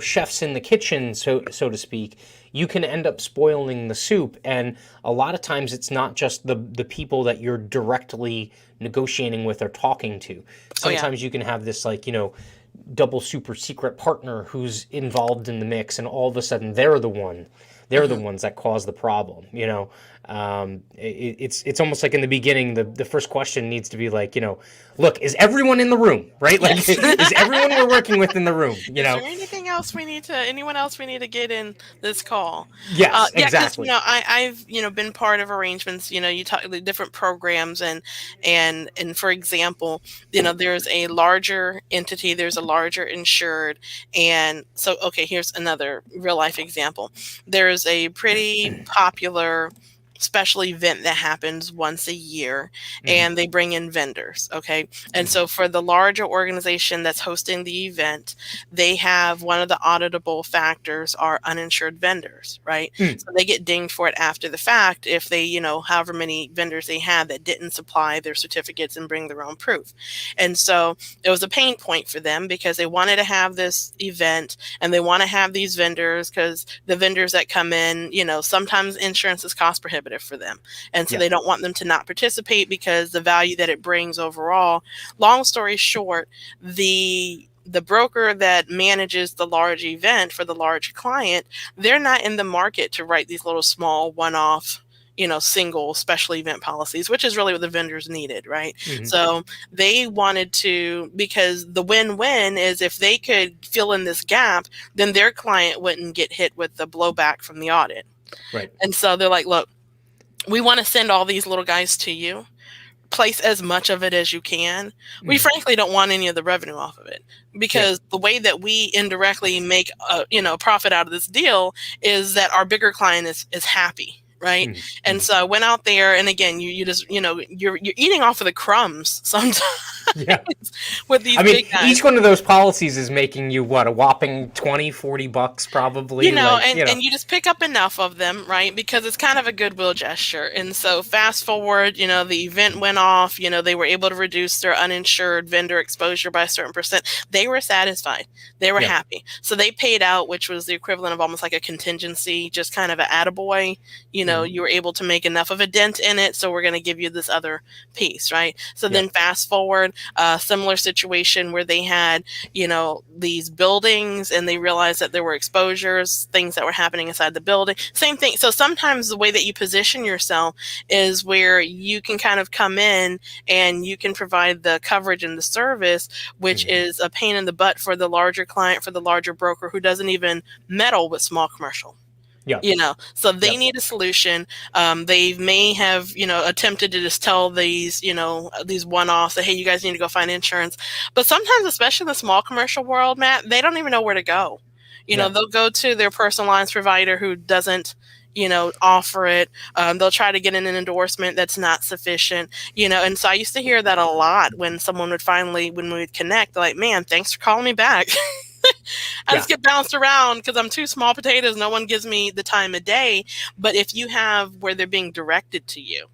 chefs in the kitchen, so to speak, you can end up spoiling the soup. And a lot of times it's not just the people that you're directly negotiating with or talking to. Sometimes you can have this double super secret partner who's involved in the mix, and all of a sudden they're the ones that cause the problem. It's almost like in the beginning, the first question needs to be like, look, is everyone in the room, right? Like, is everyone we're working with in the room? Is there anyone else we need to get in this call? Yes, exactly. I've been part of arrangements. You talk the different programs, and for example, there's a larger entity, there's a larger insured, and so okay, here's another real life example. There's a pretty popular special event that happens once a year, and they bring in vendors. Okay. And so for the larger organization that's hosting the event, they have one of the auditable factors are uninsured vendors, right? So they get dinged for it after the fact if they, however many vendors they had that didn't supply their certificates and bring their own proof. And so it was a pain point for them because they wanted to have this event and they want to have these vendors because the vendors that come in, sometimes insurance is cost prohibitive for them, and so they don't want them to not participate because the value that it brings overall. Long story short, the broker that manages the large event for the large client, they're not in the market to write these little small one-off single special event policies, which is really what the vendors needed, right? Mm-hmm. So they wanted to, because the win-win is if they could fill in this gap, then their client wouldn't get hit with the blowback from the audit. Right. And so they're like, look, we want to send all these little guys to you. Place as much of it as you can. We Mhm. frankly don't want any of the revenue off of it, Yeah. because the way that we indirectly make a profit out of this deal is that our bigger client is happy, right? Mhm. And Mhm. so I went out there, and again, you just you're eating off of the crumbs sometimes Yeah. with these I mean, big guys. each one of those policies is making you what, a whopping 20-40 bucks probably, like, And you just pick up enough of them, right? Because it's kind of a goodwill gesture. And so fast forward, the event went off, they were able to reduce their uninsured vendor exposure by a certain percent. They were satisfied. They were yeah. happy. So they paid out, which was the equivalent of almost like a contingency, just kind of an attaboy. Mhm. You were able to make enough of a dent in it. So we're going to give you this other piece, right? So Yeah. then fast forward, a similar situation where they had, these buildings, and they realized that there were exposures, things that were happening inside the building. Same thing. So sometimes the way that you position yourself is where you can kind of come in and you can provide the coverage and the service, which Mhm. is a pain in the butt for the larger client, for the larger broker who doesn't even meddle with small commercial. Yeah. So they Yep. need a solution. They may have attempted to just tell these one-offs that, hey, you guys need to go find insurance, but sometimes, especially in the small commercial world, Matt, they don't even know where to go. Yeah. They'll go to their personal lines provider who doesn't offer it. They'll try to get an endorsement that's not sufficient. And so I used to hear that a lot when someone would finally, when we would connect, they're like, man, thanks for calling me back. I Yeah. just get bounced around because I'm too small potatoes. No one gives me the time of day. But if you have where they're being directed to you,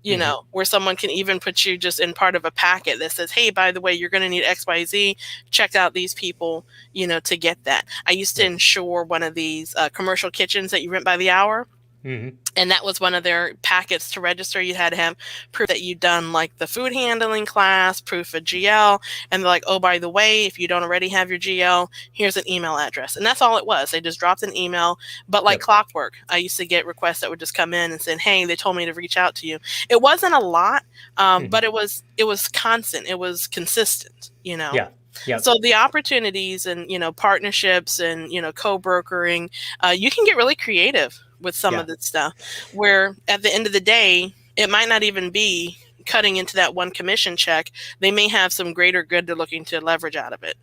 Mhm. where someone can even put you just in part of a packet that says, hey, by the way, you're going to need XYZ. Check out these people, to get that. I used to Yeah. insure one of these commercial kitchens that you rent by the hour. Mhm. And that was one of their packets to register. You had to have proof that you'd done like the food handling class, proof of GL. And they're like, oh, by the way, if you don't already have your GL, here's an email address. And that's all it was. They just dropped an email. But like Yep. clockwork, I used to get requests that would just come in and say, hey, they told me to reach out to you. It wasn't a lot, Mhm. but it was constant. It was consistent. Yeah. Yep. So the opportunities and partnerships and co-brokering, you can get really creative with some Yeah. of this stuff. Where at the end of the day, it might not even be cutting into that one commission check. They may have some greater good they're looking to leverage out of it.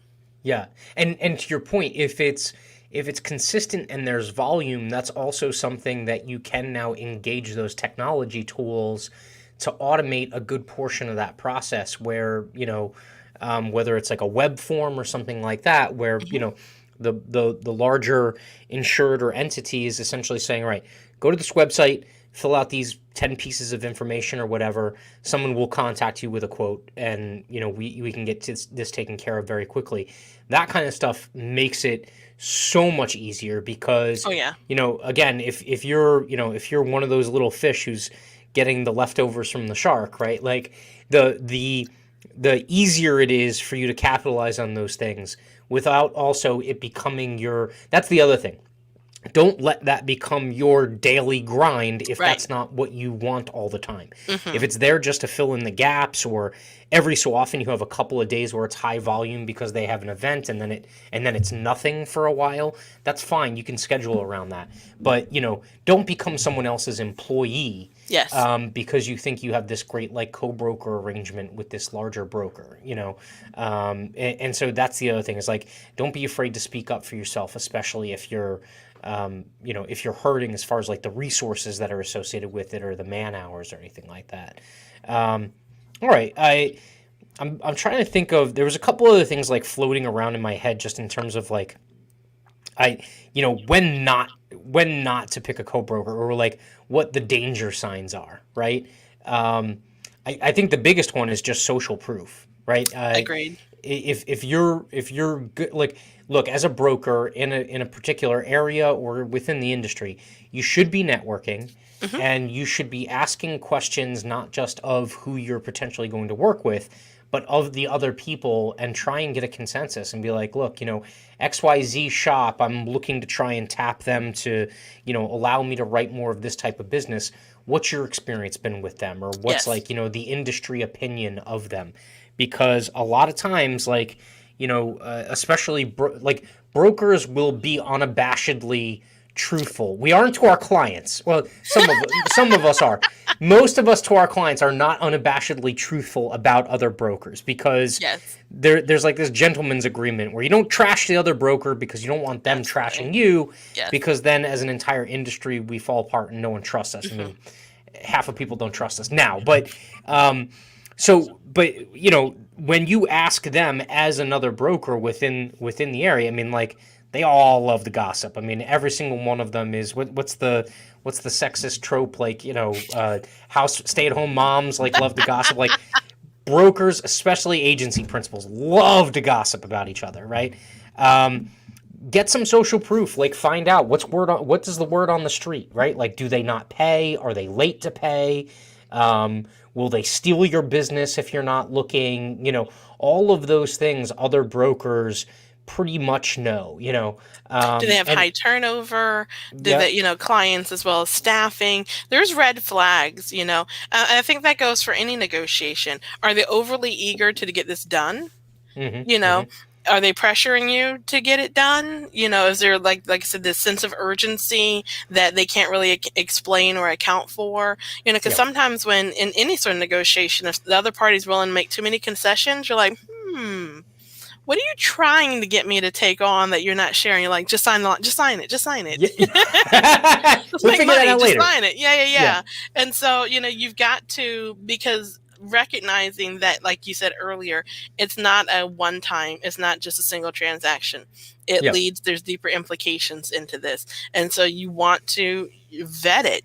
Yeah. And to your point, if it's consistent and there's volume, that's also something that you can now engage those technology tools to automate a good portion of that process where, whether it's like a web form or something like that, where, Hmm. the larger insured or entity is essentially saying, right, go to this website, fill out these 10 pieces of information or whatever. Someone will contact you with a quote, and we can get this taken care of very quickly. That kind of stuff makes it so much easier because, Oh yeah, again, if you're one of those little fish who's getting the leftovers from the shark, right? Like the easier it is for you to capitalize on those things without also it becoming your. That's the other thing. Don't let that become your daily grind if right. that's not what you want all the time. If Hmm. it's there just to fill in the gaps, or every so often you have a couple of days where it's high volume because they have an event, and then it's nothing for a while, that's fine. You can schedule around that. But, don't become someone else's employee Yes. because you think you have this great like co-broker arrangement with this larger broker. And so that's the other thing, is like, don't be afraid to speak up for yourself, especially if you're hurting as far as like the resources that are associated with it or the man hours or anything like that. All right, I'm trying to think of, there was a couple other things like floating around in my head just in terms of like, when not to pick a co-broker, or like what the danger signs are, right? I think the biggest one is just social proof, right? Agreed. If you're good, like, look, as a broker in a particular area or within the industry, you should be networking, Hmm. and you should be asking questions not just of who you're potentially going to work with, but of the other people, and try and get a consensus and be like, look, XYZ shop, I'm looking to try and tap them to, allow me to write more of this type of business. What's your experience been with them? Or what's Yes. like, the industry opinion of them? Because a lot of times, like, especially like brokers will be unabashedly truthful. We aren't to our clients. Well, some of us are. Most of us to our clients are not unabashedly truthful about other brokers because Yes, there's like this gentleman's agreement where you don't trash the other broker because you don't want them absolutely. trashing you, Yes. because then as an entire industry we fall apart and no one trusts us. I Hmm. mean, half of people don't trust us now, but but when you ask them as another broker within the area, I mean, like, they all love the gossip. I mean, every single one of them is what's the sexist trope, like, house stay-at-home moms like love to gossip, like brokers, especially agency principals, love to gossip about each other, right? Get some social proof, like find out what is the word on the street, right? Like, do they not pay? Are they late to pay? Will they steal your business if you're not looking? All of those things other brokers pretty much know, Do they have and high turnover? Do yeah. they, clients as well as staffing? There's red flags, I think that goes for any negotiation. Are they overly eager to get this done? Hmm. You know, Hmm. are they pressuring you to get it done? Is there, like I said, this sense of urgency that they can't really explain or account for? Because Yeah. sometimes when in any sort of negotiation, if the other party's willing to make too many concessions, you're like, what are you trying to get me to take on that you're not sharing? You're like, just sign just sign it, just sign it. Yeah. Just We'll make figure that money, out just later. sign it. Yeah, yeah, Yeah. yeah. And so, you've got to, because recognizing that, like you said earlier, it's not a one time, it's not just a single transaction. Yeah. There's deeper implications into this. And so you want to vet it,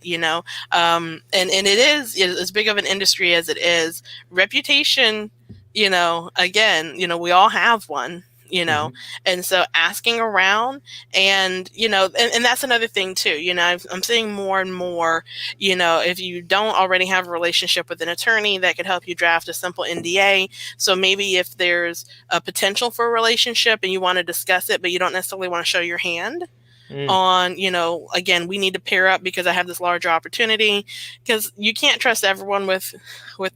and it is as big of an industry as it is. Reputation, again, we all have one, Hmm. and so asking around, and and that's another thing too, I'm seeing more and more, if you don't already have a relationship with an attorney that could help you draft a simple NDA. So maybe if there's a potential for a relationship and you want to discuss it but you don't necessarily want to show your hand Mm. on, again, we need to pair up because I have this larger opportunity, because you can't trust everyone with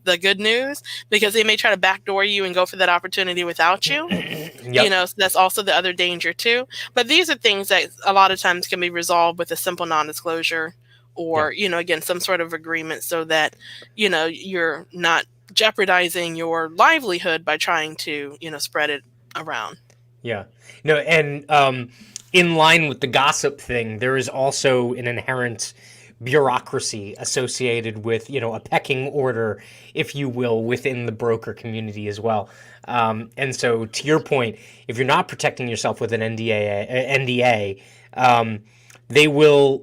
the good news, because they may try to backdoor you and go for that opportunity without you. Yep. So that's also the other danger too. But these are things that a lot of times can be resolved with a simple non-disclosure, Yeah. or again, some sort of agreement, so that you're not jeopardizing your livelihood by trying to spread it around. Yeah. No, and in line with the gossip thing, there is also an inherent bureaucracy associated with, a pecking order, if you will, within the broker community as well. And so, to your point, if you're not protecting yourself with an NDA, they will,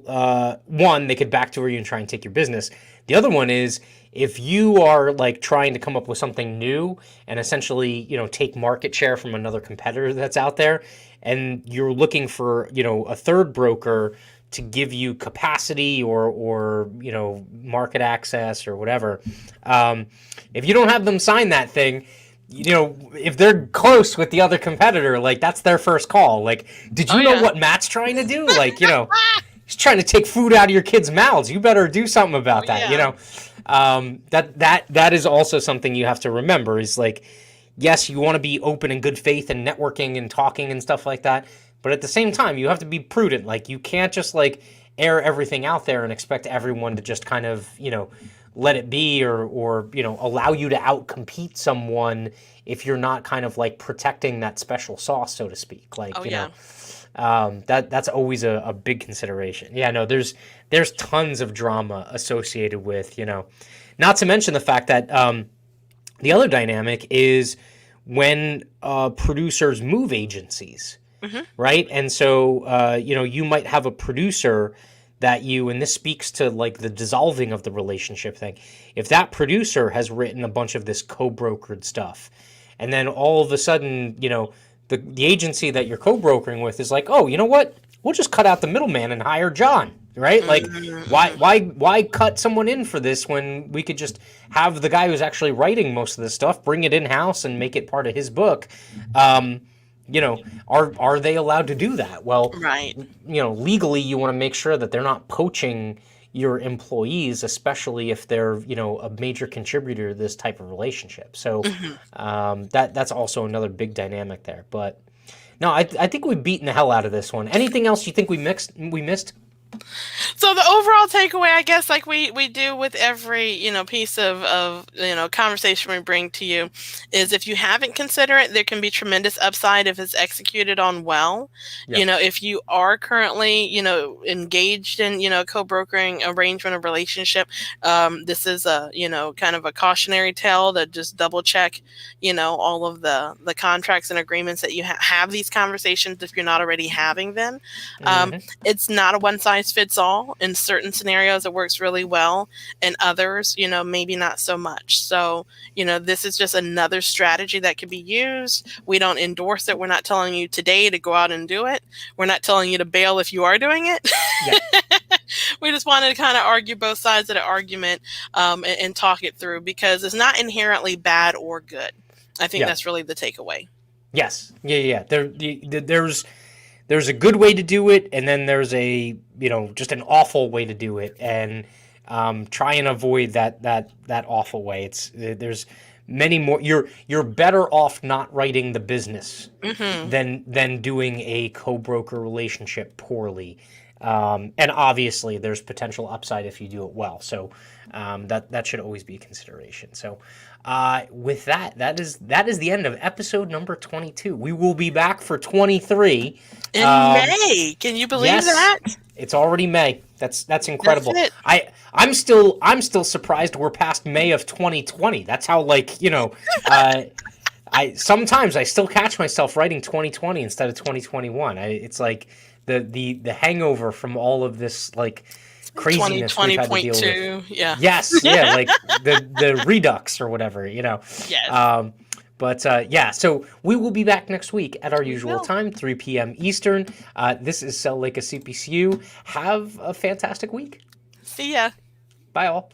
one, they could backdoor you and try and take your business. The other one is, if you are like trying to come up with something new and essentially, take market share from another competitor that's out there, and you're looking for, a third broker to give you capacity or market access or whatever, if you don't have them sign that thing, if they're close with the other competitor, like, that's their first call. Like, did Oh you know yeah. what Matt's trying to do? Like, he's trying to take food out of your kids' mouths. You better do something Oh about that. yeah. That is also something you have to remember. Is like, yes, you want to be open and good faith and networking and talking and stuff like that, but at the same time, you have to be prudent. Like, you can't just like air everything out there and expect everyone to just kind of let it be, or allow you to outcompete someone if you're not kind of like protecting that special sauce, so to speak. Like, Oh yeah. that's always a big consideration. Yeah, no, there's tons of drama associated with, not to mention the fact that the other dynamic is when producers move agencies, Hmm. right? And so, you might have a producer that and this speaks to like the dissolving of the relationship thing. If that producer has written a bunch of this co-brokered stuff, and then all of a sudden, the agency that you're co-brokering with is like, oh, you know what? We'll just cut out the middleman and hire John, right? Like, Hmm. why cut someone in for this when we could just have the guy who's actually writing most of this stuff bring it in house and make it part of his book? Um, are they allowed to do that? Well, Right. legally, you want to make sure that they're not poaching your employees, especially if they're, a major contributor to this type of relationship. So Hmm. that's also another big dynamic there. But no, I think we've beaten the hell out of this one. Anything else you think we missed? So the overall takeaway, I guess, like we do with every, piece of, conversation we bring to you, is if you haven't considered it, there can be tremendous upside if it's executed on well. Yeah. If you are currently, engaged in, co-brokering arrangement or relationship, this is a, kind of a cautionary tale to just double check, all of the contracts and agreements that you have these conversations if you're not already having them. Hmm. It's not a one size fits all. In certain scenarios, it works really well. In others, maybe not so much. So, this is just another strategy that can be used. We don't endorse it. We're not telling you today to go out and do it. We're not telling you to bail if you are doing it. Yeah. We just wanted to kind of argue both sides of the argument, and talk it through, because it's not inherently bad or good. I think Yeah. that's really the takeaway. Yes. Yeah. There's a good way to do it, and then there's just an awful way to do it, and try and avoid that awful way. There's many more. You're better off not writing the business Hmm. than doing a co-broker relationship poorly. And obviously, there's potential upside if you do it well. So that should always be a consideration. So with that is the end of episode number 22. We will be back for 23 In May, can you believe yes, that? it's already May. That's incredible. That's it. I'm still surprised we're past May of 2020. That's how I sometimes I still catch myself writing 2020 instead of 2021. It's like the hangover from all of this craziness we've had to deal with. 2020.2, yeah. Yes, yeah, like the redux or whatever. Yes. But yeah, so we will be back next week at our usual will. time, 3 p.m. Eastern. This is Cell Lake, a CPCU. Have a fantastic week. See ya. Bye, all.